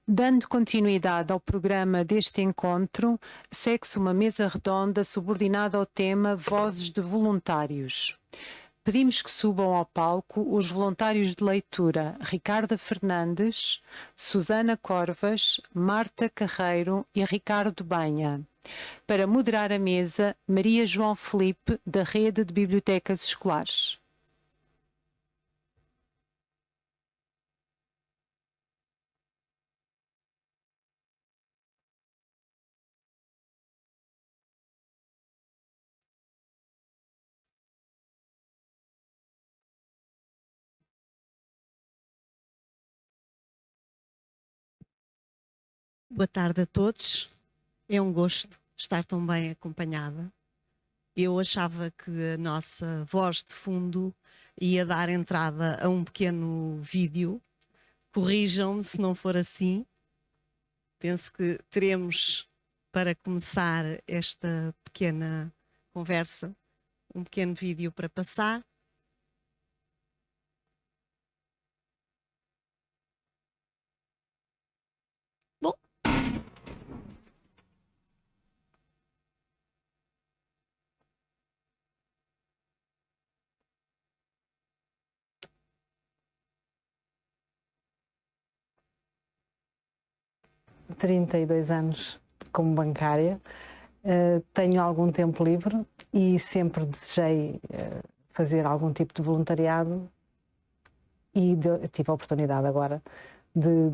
Dando continuidade ao programa deste encontro, segue-se uma mesa redonda subordinada ao tema Vozes de Voluntários. Pedimos que subam ao palco os voluntários de leitura Ricardo Fernandes, Susana Corvas, Marta Carreiro e Ricardo Banha. Para moderar a mesa, Maria João Felipe, da Rede de Bibliotecas Escolares. Boa tarde a todos, é um gosto estar tão bem acompanhada. Eu achava que a nossa voz de fundo ia dar entrada a um pequeno vídeo. Corrijam-me se não for assim. Penso que teremos, para começar esta pequena conversa, um pequeno vídeo para passar. Bom. Há 32 anos como bancária, tenho algum tempo livre e sempre desejei fazer algum tipo de voluntariado e tive a oportunidade agora de,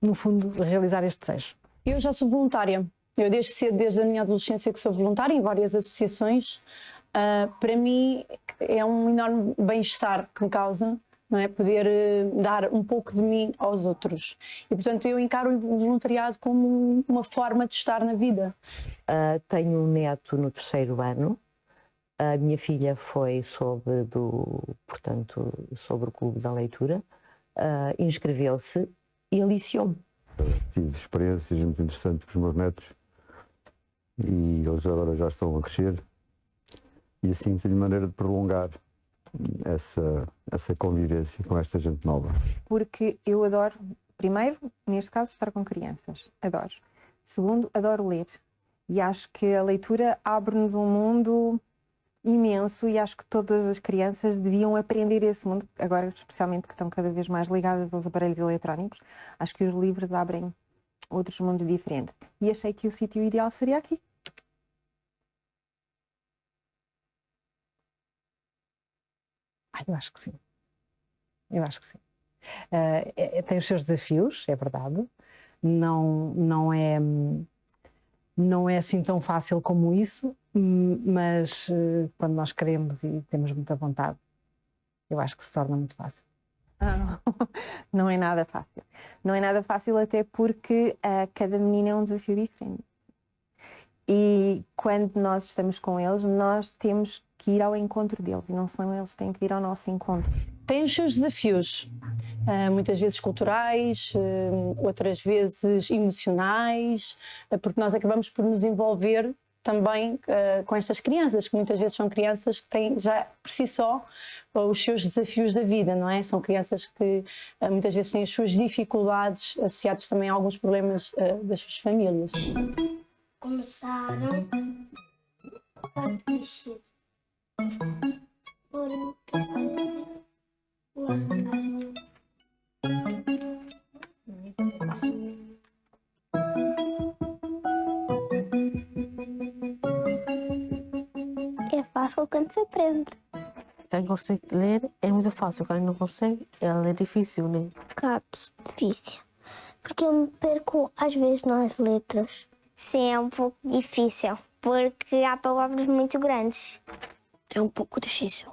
no fundo, realizar este desejo. Eu já sou voluntária. Eu desde cedo, desde a minha adolescência, que sou voluntária em várias associações. Para mim é um enorme bem-estar que me causa, não é? Poder dar um pouco de mim aos outros. E portanto eu encaro o voluntariado como uma forma de estar na vida. Tenho um neto no 3º ano. A minha filha foi sobre o Clube da Leitura, inscreveu-se e aliciou-me. Tive experiências muito interessantes com os meus netos e eles agora já estão a crescer e assim tenho maneira de prolongar essa convivência com esta gente nova. Porque eu adoro, primeiro, neste caso, estar com crianças. Adoro. Segundo, adoro ler. E acho que a leitura abre-nos um mundo imenso e acho que todas as crianças deviam aprender esse mundo, agora especialmente que estão cada vez mais ligadas aos aparelhos eletrónicos. Acho que os livros abrem outros mundos diferentes. E achei que o sítio ideal seria aqui. Eu acho que sim. Eu acho que sim. Tem os seus desafios, é verdade. Não é assim tão fácil como isso, mas quando nós queremos e temos muita vontade, eu acho que se torna muito fácil. Não é nada fácil. Não é nada fácil até porque cada menino é um desafio diferente. E quando nós estamos com eles, nós temos que ir ao encontro deles e não são eles que têm que ir ao nosso encontro. Tem os seus desafios, muitas vezes culturais, outras vezes emocionais, porque nós acabamos por nos envolver também com estas crianças, que muitas vezes são crianças que têm já por si só os seus desafios da vida, não é? São crianças que muitas vezes têm as suas dificuldades associadas também a alguns problemas das suas famílias. Começaram a crescer. É fácil quando se aprende. Quem consegue ler é muito fácil, quem não consegue é difícil, né? Um bocado difícil, porque eu me perco às vezes nas letras. Sim, é um pouco difícil, porque há palavras muito grandes. É um pouco difícil.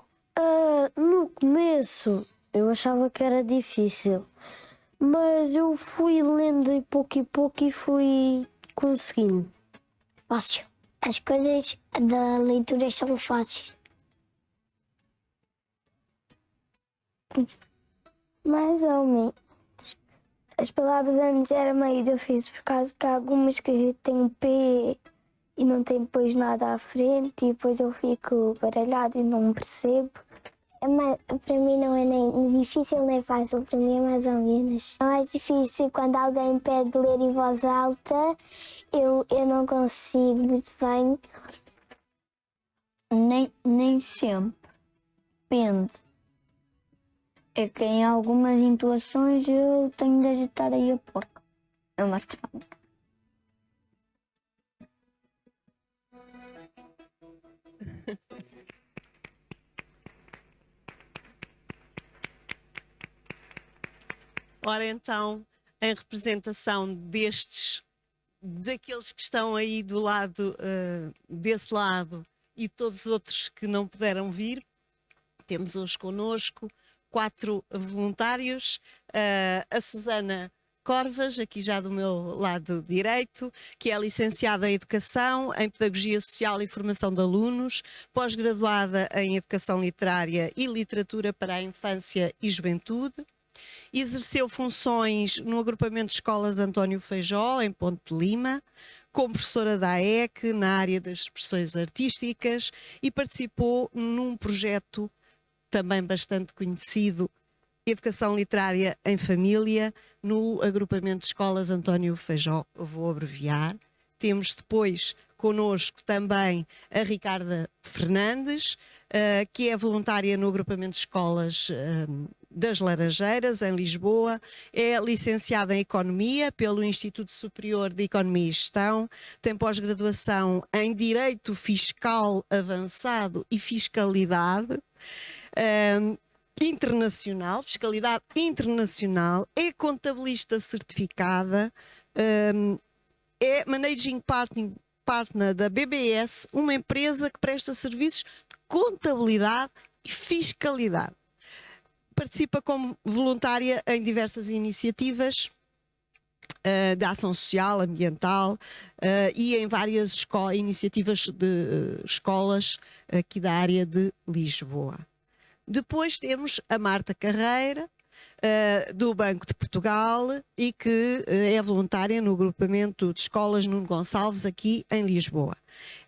No começo eu achava que era difícil, mas eu fui lendo e pouco e fui conseguindo. Fácil. As coisas da leitura são fáceis. Mais ou menos. As palavras antes eram meio difíceis, por causa que há algumas que têm um P e não têm depois nada à frente, e depois eu fico baralhado e não percebo. para mim não é nem difícil nem fácil, para mim é mais ou menos. É mais difícil quando alguém pede ler em voz alta, eu não consigo muito bem. Nem sempre. Depende. É que em algumas intuações eu tenho de agitar aí a porca. É uma expressão. Ora então, em representação daqueles que estão aí do lado, desse lado e todos os outros que não puderam vir, temos hoje connosco 4 voluntários, a Susana Corvas, aqui já do meu lado direito, que é licenciada em Educação, em Pedagogia Social e Formação de Alunos, pós-graduada em Educação Literária e Literatura para a Infância e Juventude. Exerceu funções no agrupamento de escolas António Feijó, em Ponte de Lima, como professora da AEC na área das expressões artísticas e participou num projeto também bastante conhecido, Educação Literária em Família, no agrupamento de escolas António Feijó. Eu vou abreviar. Temos depois connosco também a Ricarda Fernandes, que é voluntária no agrupamento de escolas das Laranjeiras, em Lisboa, é licenciada em Economia pelo Instituto Superior de Economia e Gestão, tem pós-graduação em Direito Fiscal Avançado e Fiscalidade Internacional, Fiscalidade Internacional, é contabilista certificada, é Managing Partner da BBS, uma empresa que presta serviços de contabilidade e fiscalidade. Participa como voluntária em diversas iniciativas de ação social, ambiental e em várias iniciativas de escolas aqui da área de Lisboa. Depois temos a Marta Carreira, do Banco de Portugal e que é voluntária no agrupamento de escolas Nuno Gonçalves aqui em Lisboa.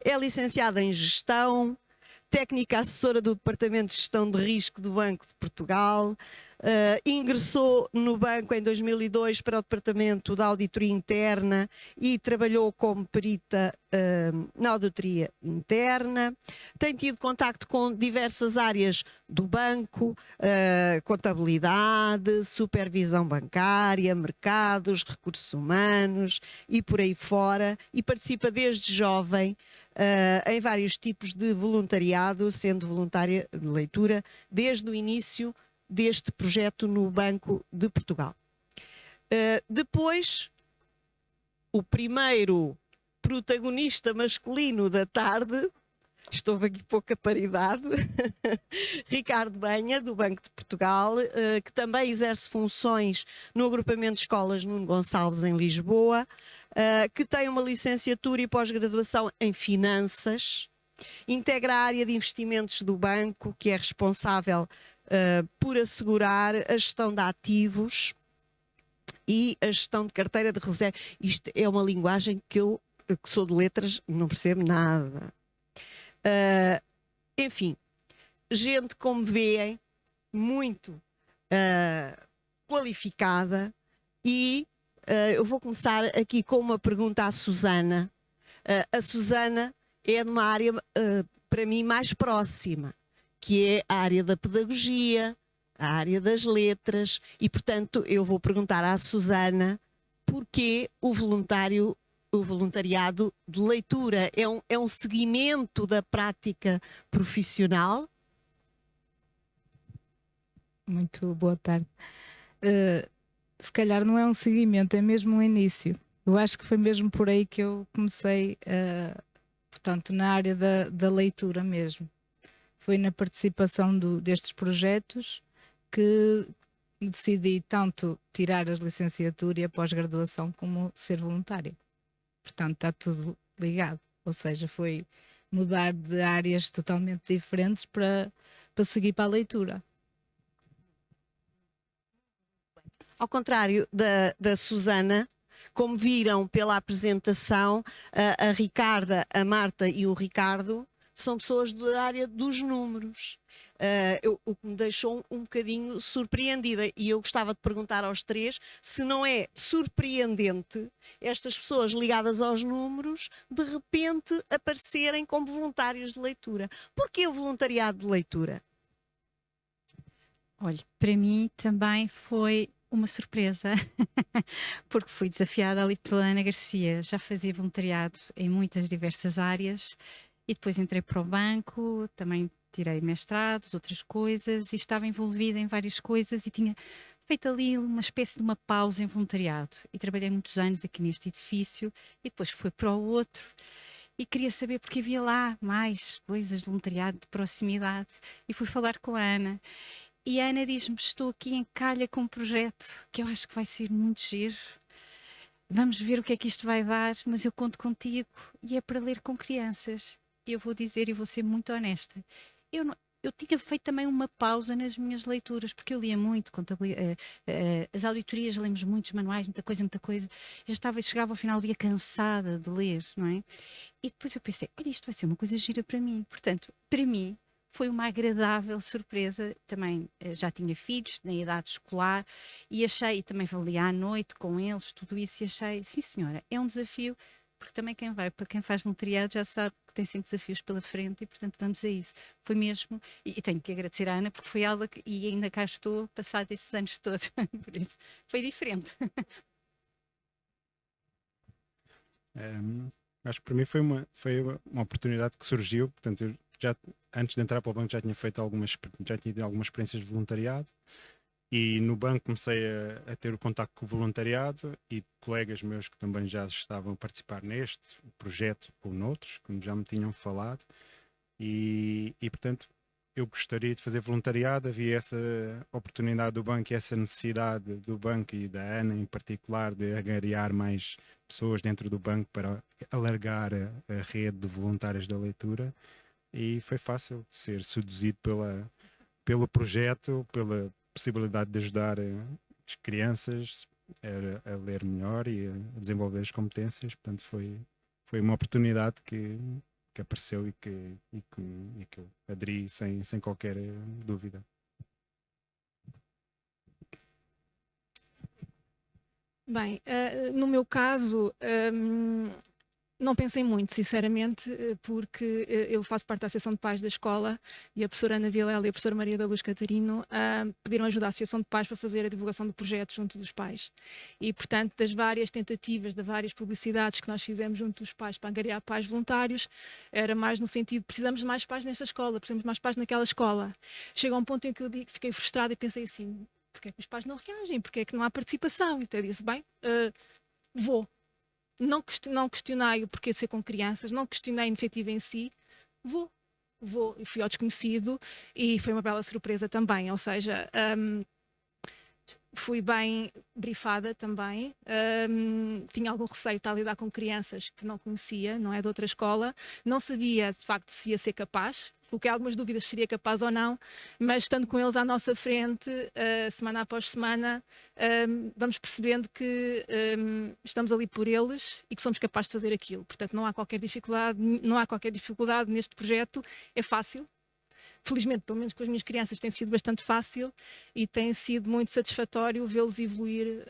É licenciada em Gestão, técnica assessora do Departamento de Gestão de Risco do Banco de Portugal, ingressou no banco em 2002 para o Departamento da Auditoria Interna e trabalhou como perita na auditoria interna. Tem tido contacto com diversas áreas do banco, contabilidade, supervisão bancária, mercados, recursos humanos e por aí fora, e participa desde jovem em vários tipos de voluntariado, sendo voluntária de leitura desde o início deste projeto no Banco de Portugal. Depois, o primeiro protagonista masculino da tarde, estou aqui pouca paridade, Ricardo Benha, do Banco de Portugal, que também exerce funções no agrupamento de escolas Nuno Gonçalves em Lisboa, que tem uma licenciatura e pós-graduação em Finanças, integra a área de investimentos do banco, que é responsável por assegurar a gestão de ativos e a gestão de carteira de reserva. Isto é uma linguagem que eu, que sou de letras, não percebo nada. Enfim, gente, como veem, muito qualificada, e eu vou começar aqui com uma pergunta à Susana. A Susana é de uma área, para mim, mais próxima, que é a área da pedagogia, a área das letras, e, portanto, eu vou perguntar à Susana porquê o voluntariado de leitura é um seguimento da prática profissional? Muito boa tarde. Se calhar não é um seguimento, é mesmo um início. Eu acho que foi mesmo por aí que eu comecei, portanto, na área da leitura mesmo. Foi na participação destes projetos que decidi tanto tirar as licenciaturas e a pós-graduação como ser voluntária. Portanto, está tudo ligado. Ou seja, foi mudar de áreas totalmente diferentes para seguir para a leitura. Ao contrário da Susana, como viram pela apresentação, a Ricarda, a Marta e o Ricardo são pessoas da área dos números. O que me deixou um bocadinho surpreendida. E eu gostava de perguntar aos três se não é surpreendente estas pessoas ligadas aos números de repente aparecerem como voluntários de leitura. Porquê o voluntariado de leitura? Olha, para mim também foi uma surpresa, porque fui desafiada ali pela Ana Garcia. Já fazia voluntariado em muitas diversas áreas e depois entrei para o banco, também tirei mestrados, outras coisas, e estava envolvida em várias coisas e tinha feito ali uma espécie de uma pausa em voluntariado. E trabalhei muitos anos aqui neste edifício e depois fui para o outro. E queria saber porque havia lá mais coisas de voluntariado de proximidade. E fui falar com a Ana. E a Ana diz-me: estou aqui em Calha com um projeto que eu acho que vai ser muito giro. Vamos ver o que é que isto vai dar, mas eu conto contigo. E é para ler com crianças. Eu vou dizer e vou ser muito honesta. Eu tinha feito também uma pausa nas minhas leituras, porque eu lia muito, as auditorias, lemos muitos manuais, muita coisa. Chegava ao final do dia cansada de ler, não é? E depois eu pensei: olha, isto vai ser uma coisa gira para mim. Portanto, para mim, foi uma agradável surpresa. Também já tinha filhos na idade escolar e também valia à noite com eles, tudo isso, e achei, sim senhora, é um desafio, porque também para quem faz voluntariado já sabe que tem sempre desafios pela frente e portanto vamos a isso. Foi mesmo, e tenho que agradecer à Ana porque foi ela e ainda cá estou, passados estes anos todos, por isso foi diferente. Acho que para mim foi uma oportunidade que surgiu, portanto eu antes de entrar para o banco já tinha tido algumas experiências de voluntariado e no banco comecei a ter o contacto com o voluntariado e colegas meus que também já estavam a participar neste projeto ou noutros, como já me tinham falado, e portanto eu gostaria de fazer voluntariado. Havia essa oportunidade do banco e essa necessidade do banco e da Ana em particular de angariar mais pessoas dentro do banco para alargar a rede de voluntários da leitura. E foi fácil de ser seduzido pelo projeto, pela possibilidade de ajudar as crianças a ler melhor e a desenvolver as competências. Portanto, foi uma oportunidade que apareceu e que eu aderi sem qualquer dúvida. Bem, no meu caso, não pensei muito, sinceramente, porque eu faço parte da Associação de Pais da escola e a professora Ana Vilela e a professora Maria da Luz Catarino pediram ajuda à Associação de Pais para fazer a divulgação do projeto junto dos pais. E, portanto, das várias tentativas, das várias publicidades que nós fizemos junto dos pais para angariar pais voluntários, era mais no sentido: precisamos de mais pais nesta escola, precisamos de mais pais naquela escola. Chega a um ponto em que eu fiquei frustrada e pensei assim: porque é que os pais não reagem? Porque é que não há participação? E até disse: bem, vou. Não questionei o porquê de ser com crianças, não questionei a iniciativa em si, vou. E fui ao desconhecido e foi uma bela surpresa também, ou seja, fui bem brifada também, tinha algum receio de estar a lidar com crianças que não conhecia, não é de outra escola, não sabia de facto se ia ser capaz, coloquei algumas dúvidas se seria capaz ou não, mas estando com eles à nossa frente, semana após semana, vamos percebendo que estamos ali por eles e que somos capazes de fazer aquilo. Portanto, não há qualquer dificuldade neste projeto, é fácil. Felizmente, pelo menos com as minhas crianças, tem sido bastante fácil e tem sido muito satisfatório vê-los evoluir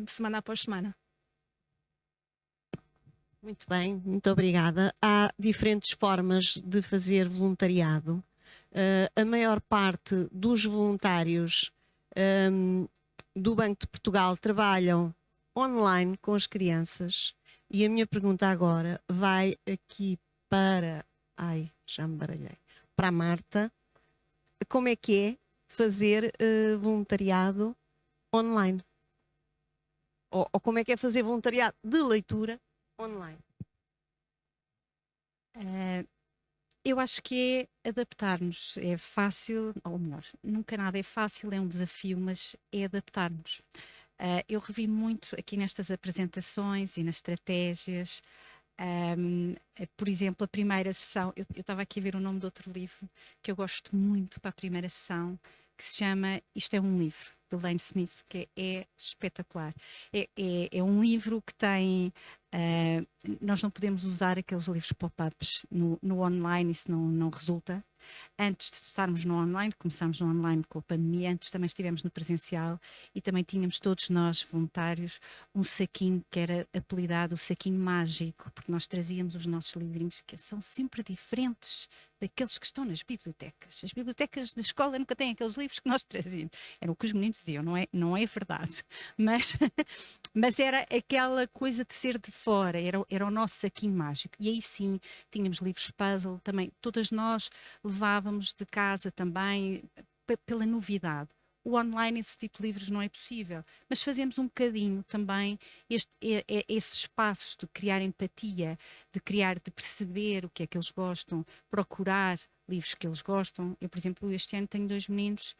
semana após semana. Muito bem, muito obrigada. Há diferentes formas de fazer voluntariado. A maior parte dos voluntários do Banco de Portugal trabalham online com as crianças. E a minha pergunta agora vai aqui para... Ai, já me baralhei. Para a Marta. Como é que é fazer voluntariado online? Ou como é que é fazer voluntariado de leitura online? Eu acho que é adaptar-nos. É fácil, ou melhor, nunca nada é fácil, é um desafio, mas é adaptar-nos. Eu revi muito aqui nestas apresentações e nas estratégias. Por exemplo, a primeira sessão, eu estava aqui a ver o nome de outro livro que eu gosto muito para a primeira sessão, que se chama Isto é um Livro, do Lane Smith, que é espetacular. É um livro que tem... nós não podemos usar aqueles livros pop-ups no online, isso não resulta. Antes de estarmos no online, começámos no online com a pandemia, antes também estivemos no presencial e também tínhamos todos nós, voluntários, um saquinho que era apelidado o saquinho mágico, porque nós trazíamos os nossos livrinhos, que são sempre diferentes daqueles que estão nas bibliotecas. As bibliotecas da escola nunca têm aqueles livros que nós trazíamos. Era o que os meninos diziam, não é verdade. Mas era aquela coisa de ser de fora, era o nosso saquinho mágico. E aí sim, tínhamos livros puzzle também. Todas nós levávamos de casa também, pela novidade. O online, esse tipo de livros não é possível, mas fazemos um bocadinho também esses espaços de criar empatia, de perceber o que é que eles gostam, procurar livros que eles gostam. Eu, por exemplo, este ano tenho 2 meninos,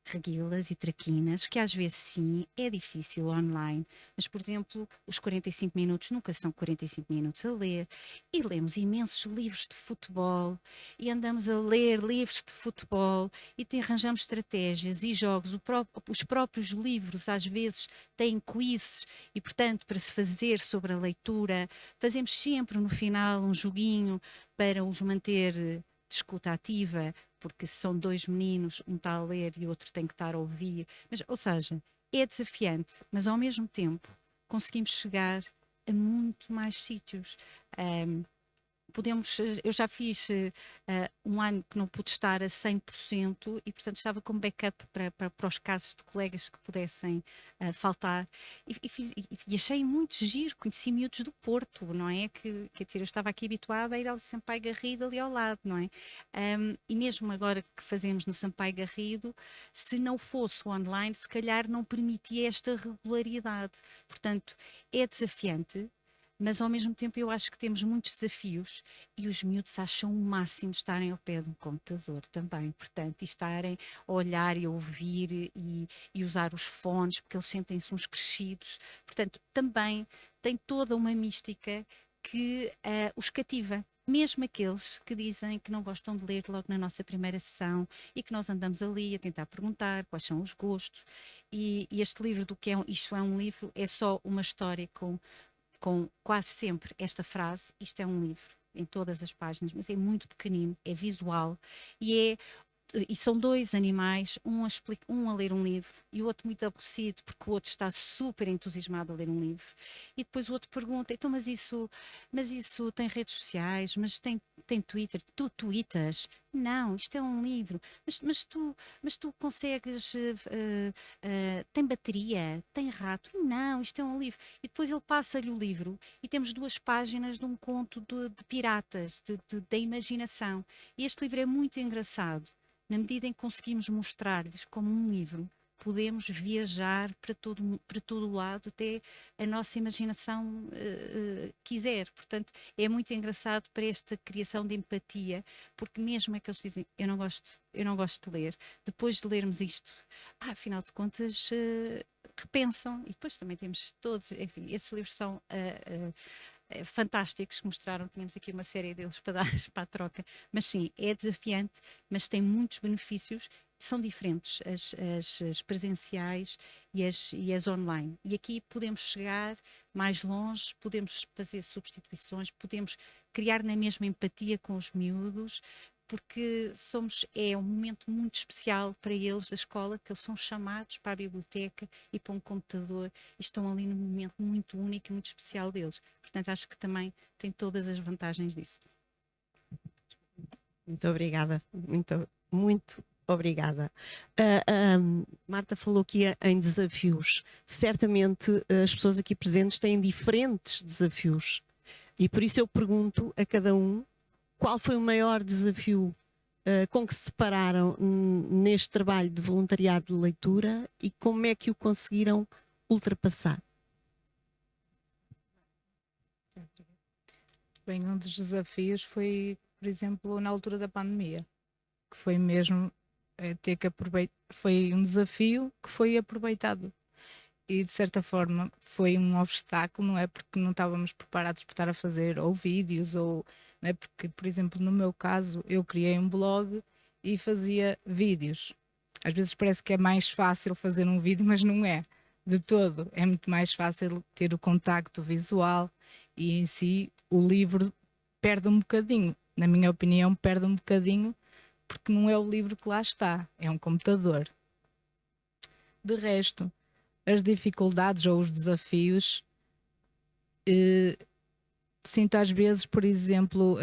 Reguilas e Traquinas, que às vezes sim, é difícil online, mas por exemplo, os 45 minutos nunca são 45 minutos a ler, e lemos imensos livros de futebol, e andamos a ler livros de futebol, e arranjamos estratégias e jogos, os próprios livros às vezes têm quizzes, e portanto para se fazer sobre a leitura, fazemos sempre no final um joguinho para os manter de escuta ativa, porque são 2 meninos, um está a ler e o outro tem que estar a ouvir. Mas, ou seja, é desafiante, mas ao mesmo tempo conseguimos chegar a muito mais sítios. Eu já fiz um ano que não pude estar a 100% e, portanto, estava com backup para os casos de colegas que pudessem faltar. E achei muito giro, conheci miúdos do Porto, não é? Quer dizer, eu estava aqui habituada a ir ao Sampaio Garrido ali ao lado, não é? E mesmo agora que fazemos no Sampaio Garrido, se não fosse o online, se calhar não permitia esta regularidade. Portanto, é desafiante, mas ao mesmo tempo eu acho que temos muitos desafios e os miúdos acham o máximo estarem ao pé de um computador também, portanto, e estarem a olhar e a ouvir e usar os fones, porque eles sentem-se uns crescidos, portanto, também tem toda uma mística que os cativa. Mesmo aqueles que dizem que não gostam de ler logo na nossa primeira sessão e que nós andamos ali a tentar perguntar quais são os gostos, e este livro do que isto é um livro, é só uma história com quase sempre esta frase: isto é um livro, em todas as páginas, mas é muito pequenino, é visual e são 2 animais, um a ler um livro e o outro muito aborrecido porque o outro está super entusiasmado a ler um livro, e depois o outro pergunta: então mas isso tem redes sociais, mas tem Twitter, tu tweetas? Não, isto é um livro, mas tu consegues, tem bateria, tem rato? Não, isto é um livro. E depois ele passa-lhe o livro e temos 2 páginas de um conto de piratas, da imaginação, e este livro é muito engraçado. Na medida em que conseguimos mostrar-lhes como um livro, podemos viajar para todo o lado, até a nossa imaginação quiser. Portanto, é muito engraçado para esta criação de empatia, porque mesmo é que eles dizem: eu não gosto de ler, depois de lermos isto, afinal de contas, repensam, e depois também temos todos, enfim, esses livros são fantásticos, que mostraram, tínhamos aqui uma série deles para dar para a troca, mas sim, é desafiante, mas tem muitos benefícios, são diferentes as presenciais e as online, e aqui podemos chegar mais longe, podemos fazer substituições, podemos criar na mesma empatia com os miúdos, porque é um momento muito especial para eles da escola, que eles são chamados para a biblioteca e para um computador e estão ali num momento muito único e muito especial deles. Portanto, acho que também tem todas as vantagens disso. Muito obrigada, muito obrigada. Marta falou aqui em desafios. Certamente as pessoas aqui presentes têm diferentes desafios e por isso eu pergunto a cada um: qual foi o maior desafio com que se depararam neste trabalho de voluntariado de leitura e como é que o conseguiram ultrapassar? Bem, um dos desafios foi, por exemplo, na altura da pandemia, que foi mesmo ter que aproveitar, foi um desafio que foi aproveitado. E de certa forma foi um obstáculo, não é? Porque não estávamos preparados para estar a fazer ou vídeos ou... Não é? Porque, por exemplo, no meu caso, eu criei um blog e fazia vídeos. Às vezes parece que é mais fácil fazer um vídeo, mas não é de todo. É muito mais fácil ter o contacto visual e em si o livro perde um bocadinho, na minha opinião, perde um bocadinho porque não é o livro que lá está, é um computador. De resto, as dificuldades ou os desafios, sinto às vezes, por exemplo,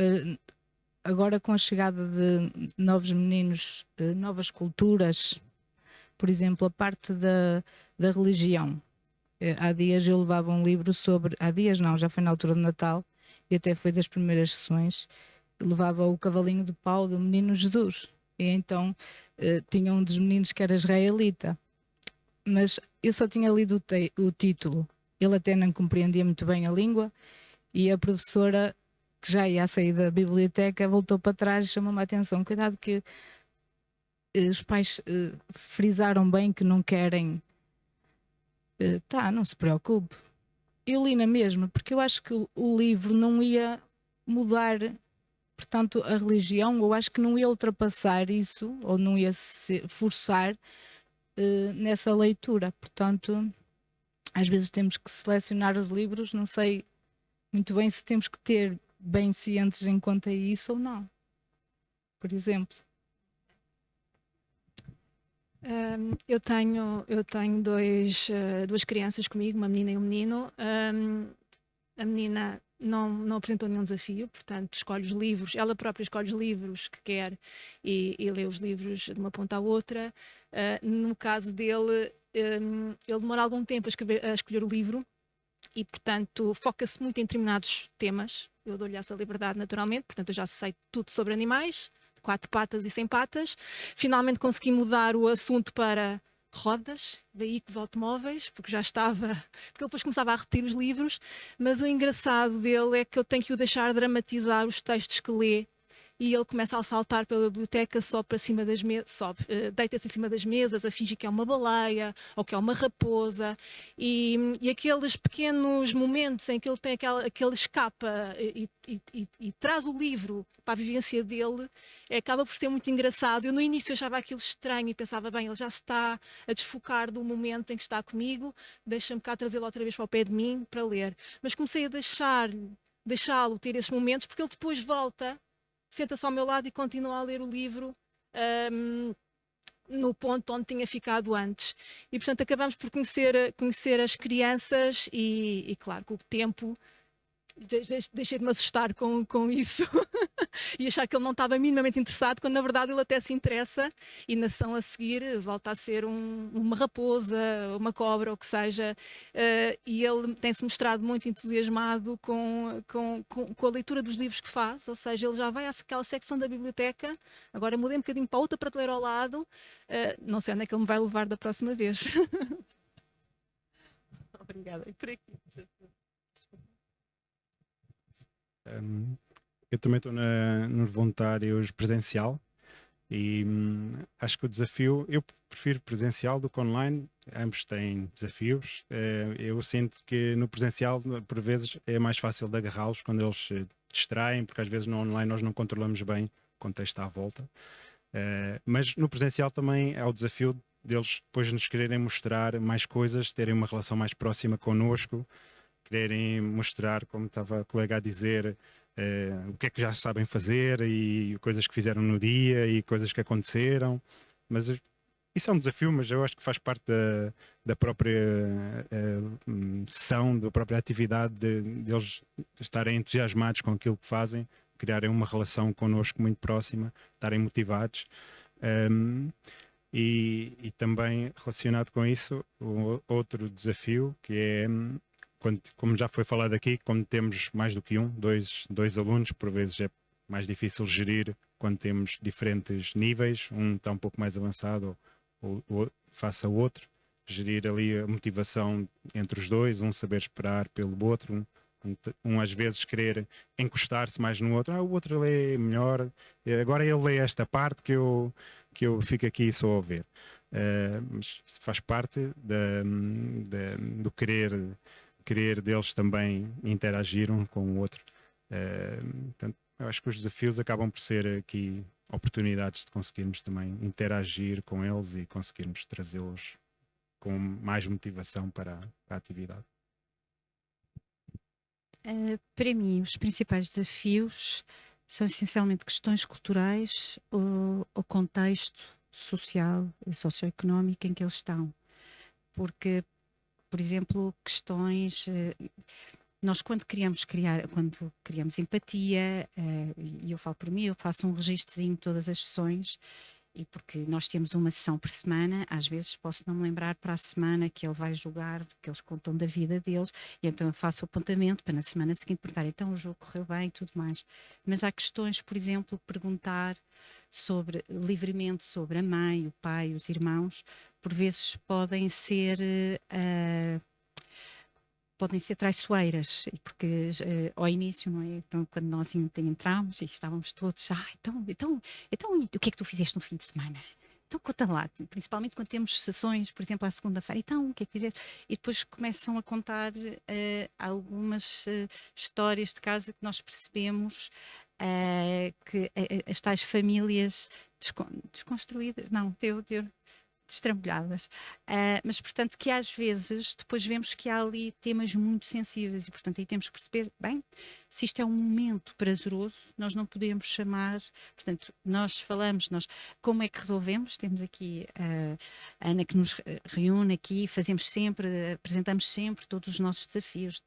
agora com a chegada de novos meninos, novas culturas, por exemplo, a parte da religião. Há dias eu levava um livro sobre, há dias não, já foi na altura do Natal, e até foi das primeiras sessões, levava o cavalinho de pau do menino Jesus. E então tinha um dos meninos que era israelita, mas eu só tinha lido o título. Ele até não compreendia muito bem a língua, e a professora, que já ia a sair da biblioteca, voltou para trás e chamou-me a atenção. Cuidado que os pais frisaram bem que não querem. Não se preocupe. Eu li na mesma, porque eu acho que o livro não ia mudar, portanto, a religião, eu acho que não ia ultrapassar isso, ou não ia se forçar nessa leitura. Portanto, às vezes temos que selecionar os livros, não sei muito bem se temos que ter bem cientes em conta isso ou não. Por exemplo. Eu tenho duas crianças comigo, uma menina e um menino. A menina não apresentou nenhum desafio, portanto escolhe os livros, ela própria escolhe os livros que quer e lê os livros de uma ponta à outra. No caso dele, ele demora algum tempo a escolher o livro e, portanto, foca-se muito em determinados temas. Eu dou-lhe essa liberdade naturalmente, portanto eu já sei tudo sobre animais, 4 patas e 100 patas. Finalmente consegui mudar o assunto para rodas, veículos automóveis, porque já estava... Porque ele depois começava a repetir os livros, mas o engraçado dele é que eu tenho que o deixar dramatizar os textos que lê, e ele começa a saltar pela biblioteca, sobe para cima das mesas, deita-se em cima das mesas, a fingir que é uma baleia ou que é uma raposa, e aqueles pequenos momentos em que ele tem aquele escapa e traz o livro para a vivência dele, acaba por ser muito engraçado. Eu no início achava aquilo estranho e pensava, bem, ele já se está a desfocar do momento em que está comigo, deixa-me cá trazê-lo outra vez para o pé de mim para ler. Mas comecei a deixá-lo ter esses momentos, porque ele depois volta, senta-se ao meu lado e continua a ler o livro no ponto onde tinha ficado antes. E, portanto, acabamos por conhecer as crianças e claro, com o tempo deixei de me assustar com isso e achar que ele não estava minimamente interessado, quando na verdade ele até se interessa, e na sessão a seguir volta a ser uma raposa, uma cobra, ou o que seja, e ele tem-se mostrado muito entusiasmado com a leitura dos livros que faz, ou seja, ele já vai àquela secção da biblioteca, agora mudei um bocadinho para outra prateleira ao lado, não sei onde é que ele me vai levar da próxima vez. Obrigada. E por aqui. Eu também estou nos voluntários presencial e acho que o desafio, eu prefiro presencial do que online, ambos têm desafios. Eu sinto que no presencial, por vezes, é mais fácil de agarrá-los quando eles se distraem, porque às vezes no online nós não controlamos bem o contexto à volta. Mas no presencial também é o desafio deles depois nos quererem mostrar mais coisas, terem uma relação mais próxima connosco, quererem mostrar, como estava a colega a dizer, o que é que já sabem fazer e coisas que fizeram no dia e coisas que aconteceram. Mas isso é um desafio, mas eu acho que faz parte da própria sessão, da própria atividade deles estarem entusiasmados com aquilo que fazem, criarem uma relação connosco muito próxima, estarem motivados. E também relacionado com isso, outro desafio que é... como já foi falado aqui, quando temos mais do que dois alunos, por vezes é mais difícil gerir quando temos diferentes níveis, um está um pouco mais avançado ou face ao outro, gerir ali a motivação entre os dois, um saber esperar pelo outro, um às vezes querer encostar-se mais no outro, o outro lê melhor, agora ele lê esta parte que eu fico aqui só a ver. Mas faz parte do querer deles também interagir um com o outro. Portanto, eu acho que os desafios acabam por ser aqui oportunidades de conseguirmos também interagir com eles e conseguirmos trazê-los com mais motivação para a atividade. Para mim, os principais desafios são essencialmente questões culturais ou contexto social e socioeconómico em que eles estão. Porque, por exemplo, questões... Nós quando criamos empatia, e eu falo por mim, eu faço um registrozinho de todas as sessões, e porque nós temos uma sessão por semana, às vezes posso não me lembrar para a semana que ele vai jogar, que eles contam da vida deles, e então eu faço o apontamento para na semana seguinte perguntar, então o jogo correu bem e tudo mais. Mas há questões, por exemplo, perguntar livremente sobre a mãe, o pai, os irmãos, por vezes podem ser traiçoeiras, porque ao início, não é? Então, quando nós entramos e estávamos todos, então, o que é que tu fizeste no fim de semana? Então conta lá, principalmente quando temos sessões, por exemplo, à segunda-feira, então o que é que fizeste? E depois começam a contar algumas histórias de casa que nós percebemos que as tais famílias desconstruídas, não, destrambulhadas, mas portanto que às vezes depois vemos que há ali temas muito sensíveis e portanto aí temos que perceber, bem, se isto é um momento prazeroso, nós não podemos chamar, portanto nós falamos, como é que resolvemos, temos aqui a Ana que nos reúne aqui, apresentamos sempre todos os nossos desafios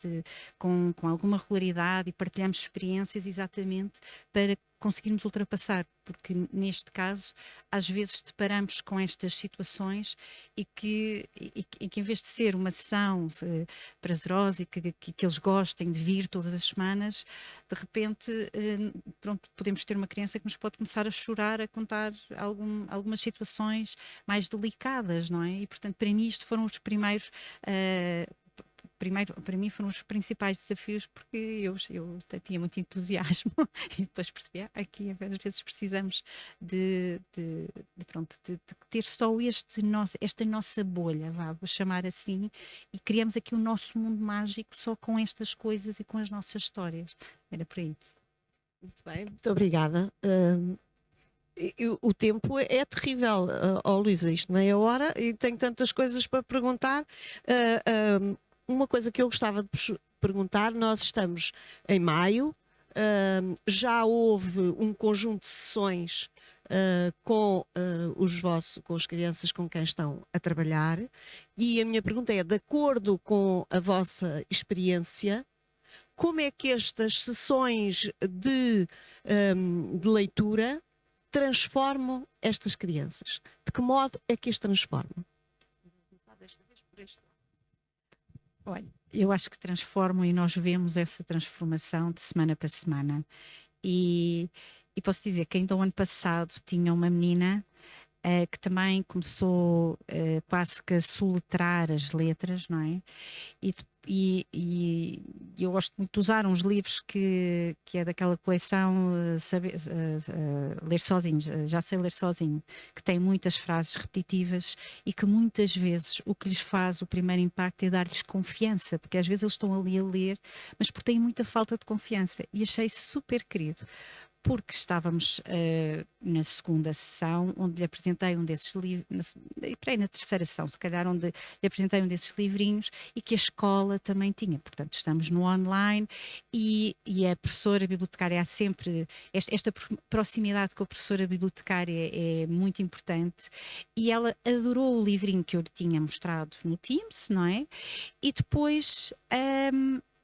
com alguma regularidade e partilhamos experiências exatamente para conseguirmos ultrapassar, porque neste caso às vezes deparamos com estas situações e que em vez de ser uma sessão prazerosa e que eles gostem de vir todas as semanas, de repente pronto, podemos ter uma criança que nos pode começar a chorar, a contar algumas situações mais delicadas, não é? E portanto para mim isto foram os primeiros para mim foram os principais desafios, porque eu tinha muito entusiasmo e depois percebi aqui às vezes precisamos de ter só esta nossa bolha, vou chamar assim, e criamos aqui o nosso mundo mágico só com estas coisas e com as nossas histórias. Era por aí. Muito bem, muito obrigada. O tempo é terrível, Luísa, isto meia hora e tenho tantas coisas para perguntar. Uma coisa que eu gostava de perguntar, nós estamos em maio, já houve um conjunto de sessões com as crianças com quem estão a trabalhar, e a minha pergunta é, de acordo com a vossa experiência, como é que estas sessões de leitura transformam estas crianças? De que modo é que as transformam? Olha, eu acho que transformam e nós vemos essa transformação de semana para semana. E posso dizer que ainda o ano passado tinha uma menina que também começou quase que a soletrar as letras, não é? E eu gosto muito de usar uns livros que é daquela coleção Ler Sozinho, Já Sei Ler Sozinho, que tem muitas frases repetitivas e que muitas vezes o que lhes faz o primeiro impacto é dar-lhes confiança, porque às vezes eles estão ali a ler, mas porque têm muita falta de confiança. E achei super querido, porque estávamos na segunda sessão, onde lhe apresentei um desses livros, na terceira sessão, se calhar, onde lhe apresentei um desses livrinhos e que a escola também tinha. Portanto, estamos no online e a professora bibliotecária há sempre, esta proximidade com a professora bibliotecária é muito importante, e ela adorou o livrinho que eu lhe tinha mostrado no Teams, não é? E depois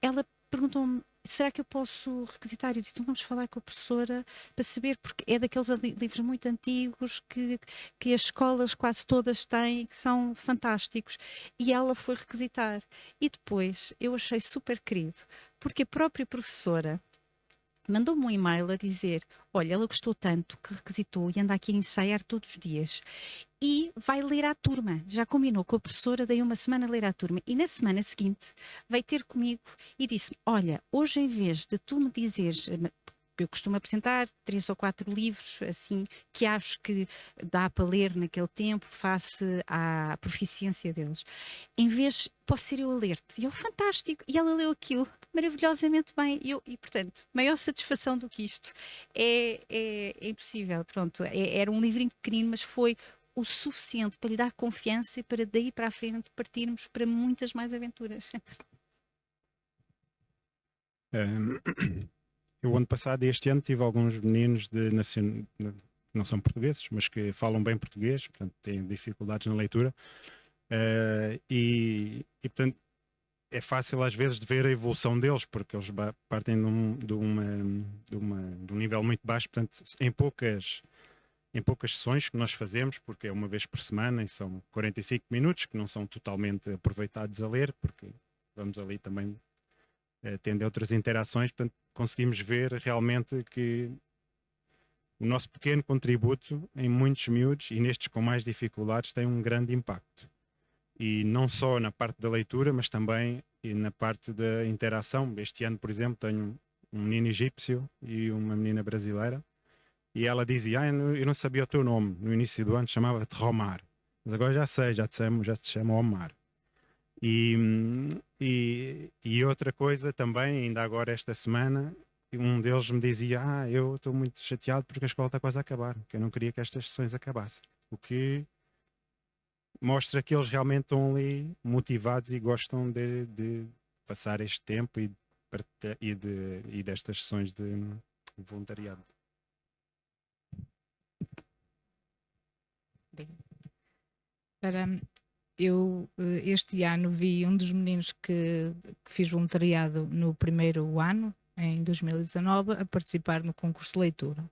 ela perguntou-me, será que eu posso requisitar? Eu disse, então vamos falar com a professora para saber, porque é daqueles livros muito antigos que as escolas quase todas têm, que são fantásticos. E ela foi requisitar. E depois eu achei super querido, porque a própria professora mandou-me um e-mail a dizer, olha, ela gostou tanto que requisitou e anda aqui a ensaiar todos os dias. E vai ler à turma. Já combinou com a professora, dei uma semana a ler à turma. E na semana seguinte veio ter comigo e disse-me, olha, hoje em vez de tu me dizeres, eu costumo apresentar 3 ou 4 livros, assim, que acho que dá para ler naquele tempo, face à proficiência deles. Em vez, posso ser eu a ler-te. E eu, fantástico. E ela leu aquilo maravilhosamente bem. E portanto, maior satisfação do que isto é impossível. Pronto, era um livrinho pequenino, mas foi o suficiente para lhe dar confiança e para daí para a frente partirmos para muitas mais aventuras. eu ano passado e este ano tive alguns meninos não são portugueses, mas que falam bem português, portanto têm dificuldades na leitura, e portanto é fácil às vezes de ver a evolução deles, porque eles partem de um nível muito baixo, portanto em poucas sessões que nós fazemos, porque é uma vez por semana e são 45 minutos que não são totalmente aproveitados a ler, porque vamos ali também tendo outras interações, portanto conseguimos ver realmente que o nosso pequeno contributo em muitos miúdos e nestes com mais dificuldades tem um grande impacto. E não só na parte da leitura, mas também na parte da interação. Este ano, por exemplo, tenho um menino egípcio e uma menina brasileira, e ela dizia, eu não sabia o teu nome, no início do ano chamava-te Romar, mas agora já sei, já te chamo Omar. E outra coisa também, ainda agora esta semana, um deles me dizia, eu estou muito chateado porque a escola está quase a acabar, que eu não queria que estas sessões acabassem. O que mostra que eles realmente estão ali motivados e gostam de passar este tempo e destas sessões de voluntariado. Eu este ano vi um dos meninos que fiz voluntariado no primeiro ano, em 2019, a participar no concurso de leitura.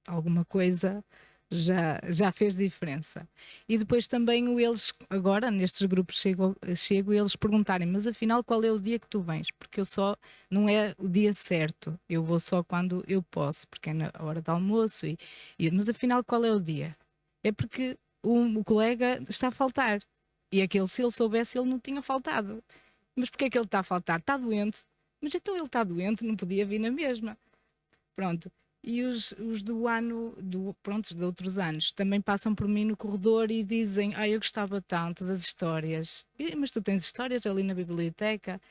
Alguma coisa já fez diferença. E depois também eles, agora nestes grupos chego e eles perguntarem, mas afinal qual é o dia que tu vens? Porque não é o dia certo, eu vou só quando eu posso, porque é na hora do almoço, mas afinal qual é o dia? É porque o colega está a faltar, e aquele, se ele soubesse, ele não tinha faltado. Mas porquê é que ele está a faltar? Está doente. Mas então ele está doente, não podia vir na mesma. Pronto. E os do ano, de outros anos, também passam por mim no corredor e dizem, eu gostava tanto das histórias. Mas tu tens histórias ali na biblioteca?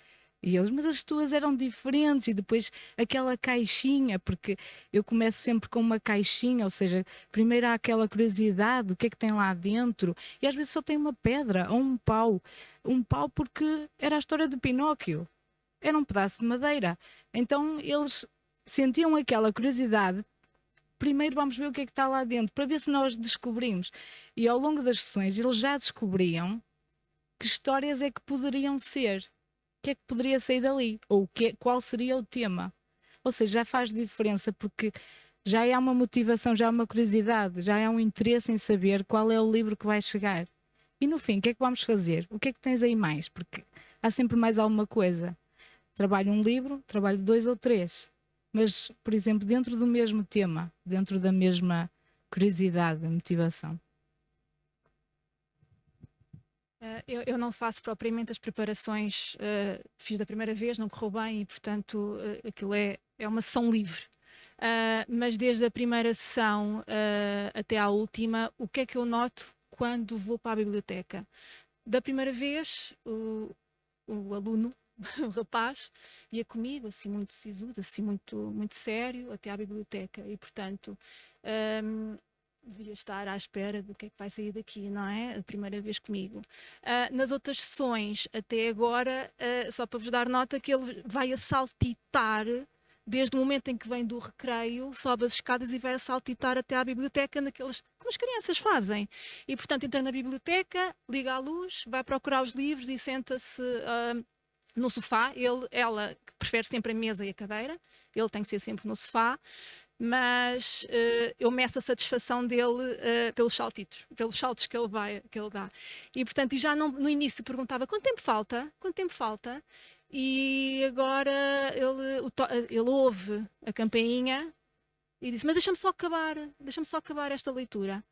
E eles, mas as tuas eram diferentes. E depois aquela caixinha, porque eu começo sempre com uma caixinha, ou seja, primeiro há aquela curiosidade, o que é que tem lá dentro? E às vezes só tem uma pedra ou um pau. Um pau porque era a história do Pinóquio. Era um pedaço de madeira. Então eles sentiam aquela curiosidade. Primeiro vamos ver o que é que está lá dentro, para ver se nós descobrimos. E ao longo das sessões eles já descobriam que histórias é que poderiam ser. O que é que poderia sair dali? Ou qual seria o tema? Ou seja, já faz diferença, porque já há uma motivação, já há uma curiosidade, já há um interesse em saber qual é o livro que vai chegar. E no fim, o que é que vamos fazer? O que é que tens aí mais? Porque há sempre mais alguma coisa. Trabalho um livro, trabalho 2 ou 3. Mas, por exemplo, dentro do mesmo tema, dentro da mesma curiosidade, motivação. Eu não faço propriamente as preparações, fiz da primeira vez, não correu bem e, portanto, aquilo é uma sessão livre. Mas desde a primeira sessão até à última, o que é que eu noto quando vou para a biblioteca? Da primeira vez, o aluno, o rapaz, ia comigo, assim muito sisudo, assim muito sério, até à biblioteca e, portanto, devia estar à espera do que é que vai sair daqui, não é? A primeira vez comigo. Nas outras sessões, até agora, só para vos dar nota que ele vai a saltitar, desde o momento em que vem do recreio, sobe as escadas e vai a saltitar até à biblioteca, como as crianças fazem. E, portanto, entra na biblioteca, liga a luz, vai procurar os livros e senta-se no sofá. Ela prefere sempre a mesa e a cadeira, ele tem que ser sempre no sofá, mas eu meço a satisfação dele pelos saltitos, pelos saltos que ele dá. E, portanto, já no início perguntava quanto tempo falta, e agora ele ouve a campainha e disse, mas deixa-me só acabar esta leitura.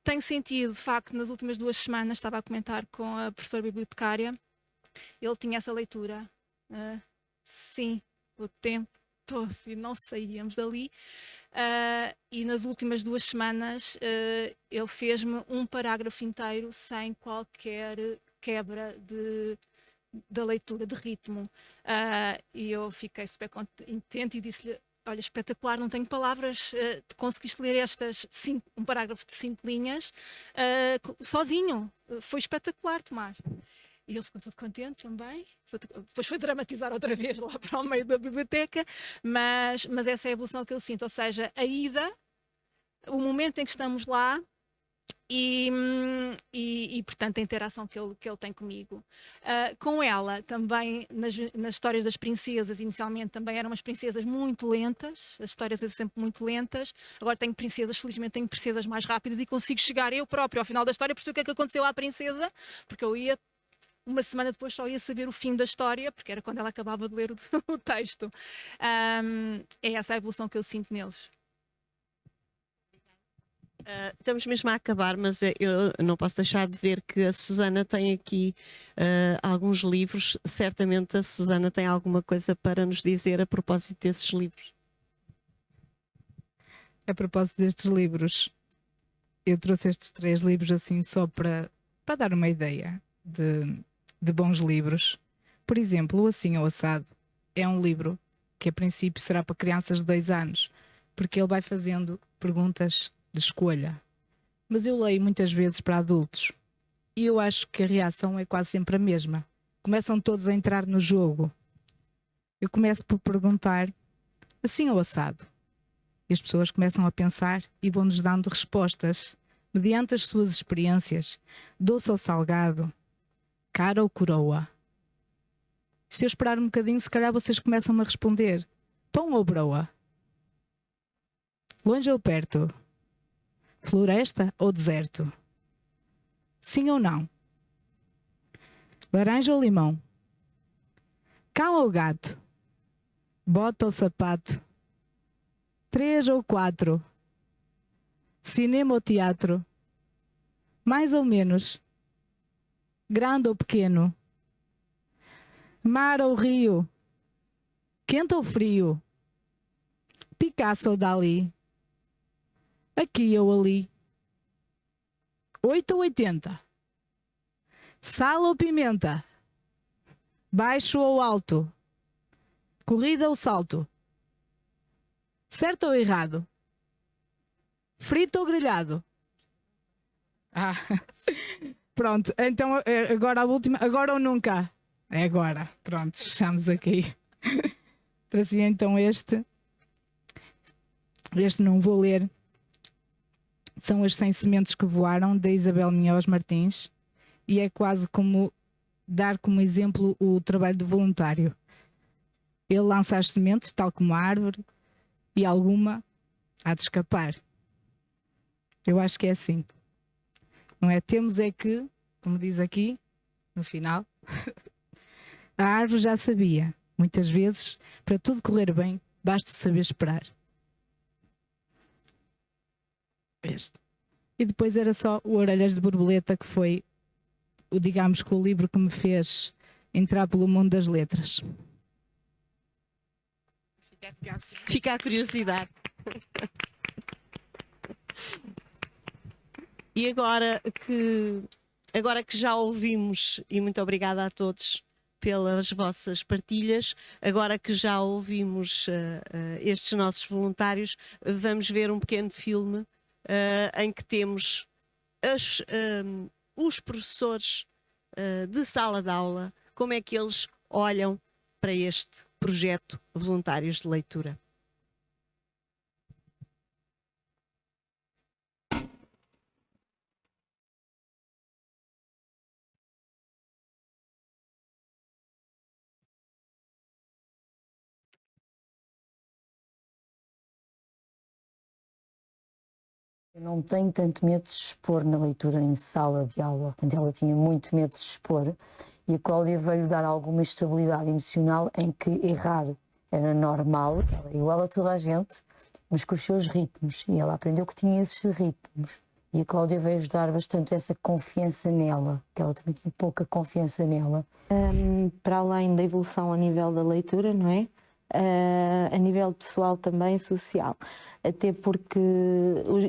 Tenho sentido, de facto, nas últimas 2 semanas, estava a comentar com a professora bibliotecária, ele tinha essa leitura, sim, o tempo todo, e não saíamos dali, e nas últimas 2 semanas ele fez-me um parágrafo inteiro sem qualquer quebra da leitura, de ritmo, e eu fiquei super contente e disse-lhe, olha, espetacular, não tenho palavras, conseguiste ler um parágrafo de 5 linhas sozinho, foi espetacular, Tomás. E ele ficou todo contente também. Depois foi dramatizar outra vez lá para o meio da biblioteca, mas essa é a evolução que eu sinto. Ou seja, a ida, o momento em que estamos lá e portanto, a interação que ele tem comigo. Com ela, também, nas histórias das princesas, inicialmente também eram umas princesas muito lentas, as histórias eram sempre muito lentas. Agora tenho princesas, felizmente tenho princesas mais rápidas e consigo chegar eu próprio ao final da história, perceber o que é que aconteceu à princesa, porque eu ia uma semana depois só ia saber o fim da história, porque era quando ela acabava de ler o texto. É essa a evolução que eu sinto neles. Estamos mesmo a acabar, mas eu não posso deixar de ver que a Susana tem aqui alguns livros. Certamente a Susana tem alguma coisa para nos dizer a propósito desses livros. A propósito destes livros, eu trouxe estes 3 livros assim só para dar uma ideia de bons livros. Por exemplo, o Assim ao Assado é um livro que a princípio será para crianças de 2 anos, porque ele vai fazendo perguntas de escolha. Mas eu leio muitas vezes para adultos e eu acho que a reação é quase sempre a mesma. Começam todos a entrar no jogo. Eu começo por perguntar assim ao assado. E as pessoas começam a pensar e vão-nos dando respostas mediante as suas experiências. Doce ou salgado? Cara ou coroa? Se eu esperar um bocadinho, se calhar vocês começam a responder. Pão ou broa? Longe ou perto? Floresta ou deserto? Sim ou não? Laranja ou limão? Cão ou gato? Bota ou sapato? 3 ou 4? Cinema ou teatro? Mais ou menos? Grande ou pequeno? Mar ou rio? Quente ou frio? Picasso ou Dali? Aqui ou ali? 8 ou 80? Sal ou pimenta? Baixo ou alto? Corrida ou salto? Certo ou errado? Frito ou grelhado? Pronto, então agora a última, agora ou nunca? É agora, pronto, fechamos aqui. Trazia então este não vou ler. São as 100 sementes que voaram, da Isabel Minhoz Martins, e é quase como dar como exemplo o trabalho do voluntário. Ele lança as sementes, tal como a árvore, e alguma há de escapar. Eu acho que é assim. Não é? Temos é que, como diz aqui, no final, a árvore já sabia. Muitas vezes, para tudo correr bem, basta saber esperar. Este. E depois era só o Orelhas de Borboleta, que foi, digamos, que o livro que me fez entrar pelo mundo das letras. Fica a curiosidade. E agora que já ouvimos, e muito obrigada a todos pelas vossas partilhas, agora que já ouvimos estes nossos voluntários, vamos ver um pequeno filme em que temos os professores de sala de aula, como é que eles olham para este projeto Voluntários de Leitura. Eu não tenho tanto medo de se expor na leitura em sala de aula. Ela tinha muito medo de se expor e a Cláudia veio dar alguma estabilidade emocional em que errar era normal. Ela é igual a toda a gente, mas com os seus ritmos. E ela aprendeu que tinha esses ritmos. E a Cláudia veio ajudar bastante essa confiança nela, que ela também tinha pouca confiança nela. Para além da evolução a nível da leitura, não é? A nível pessoal também, social. Até porque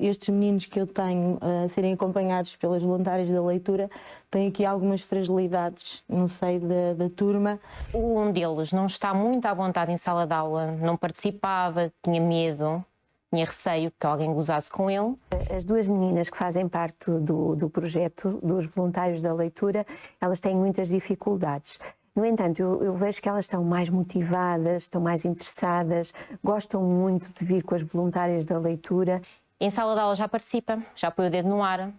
estes meninos que eu tenho a serem acompanhados pelas voluntárias da leitura têm aqui algumas fragilidades no seio da turma. Um deles não está muito à vontade em sala de aula, não participava, tinha medo. tinha receio que alguém gozasse com ele. As duas meninas que fazem parte do projeto dos voluntários da leitura, elas têm muitas dificuldades. No entanto, eu vejo que elas estão mais motivadas, estão mais interessadas, gostam muito de vir com as voluntárias da leitura. Em sala de aula já participa, já põe o dedo no ar,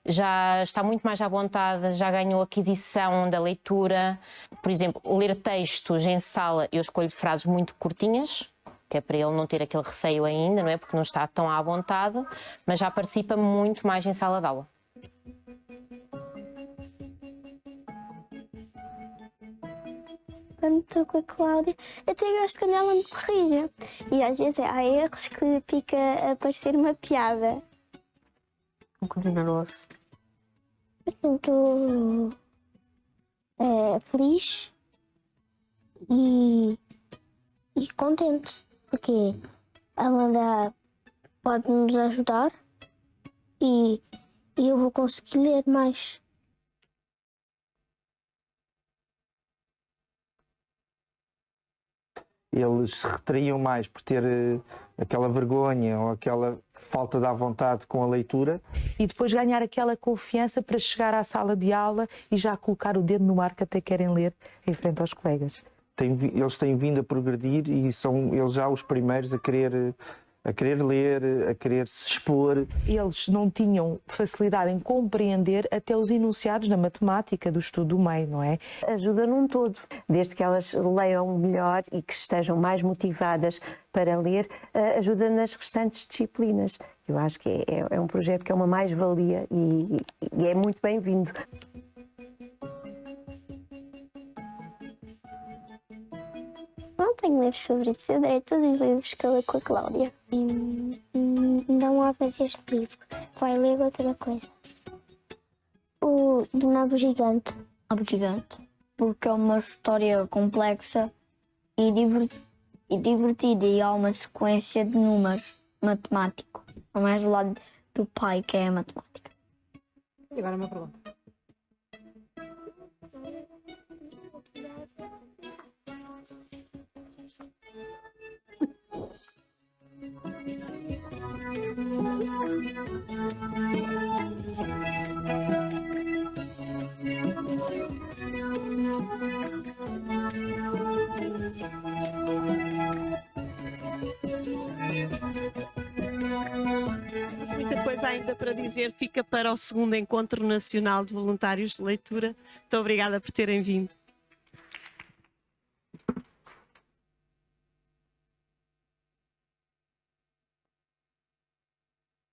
já está muito mais à vontade, já ganhou aquisição da leitura. Por exemplo, ler textos em sala, eu escolho frases muito curtinhas, que é para ele não ter aquele receio ainda, não é? Porque não está tão à vontade, mas já participa muito mais em sala de aula. Quando estou com a Cláudia, até gosto quando ela me corrige. E às vezes há erros que fica a parecer uma piada. Continuar-se. Sinto feliz e contente, porque a Amanda pode nos ajudar e eu vou conseguir ler mais. Eles se retraíam mais por ter aquela vergonha ou aquela falta de vontade com a leitura. E depois ganhar aquela confiança para chegar à sala de aula e já colocar o dedo no ar que até querem ler em frente aos colegas. Eles têm vindo a progredir e são eles já os primeiros a querer ler, a querer se expor. Eles não tinham facilidade em compreender até os enunciados da matemática, do estudo do meio, não é? Ajuda num todo, desde que elas leiam melhor e que estejam mais motivadas para ler, ajuda nas restantes disciplinas. Eu acho que é um projeto que é uma mais-valia e é muito bem-vindo. Não tenho livros favoritos, eu adorei todos os livros que eu li com a Cláudia. E não há fazer este livro, vai ler outra coisa. O do Nabo Gigante. Nabo Gigante, porque é uma história complexa e divertida e há uma sequência de números matemático. É mais do lado do pai, que é a matemática. E agora uma pergunta. Muita coisa ainda para dizer, fica para o segundo Encontro Nacional de Voluntários de Leitura. Muito obrigada por terem vindo.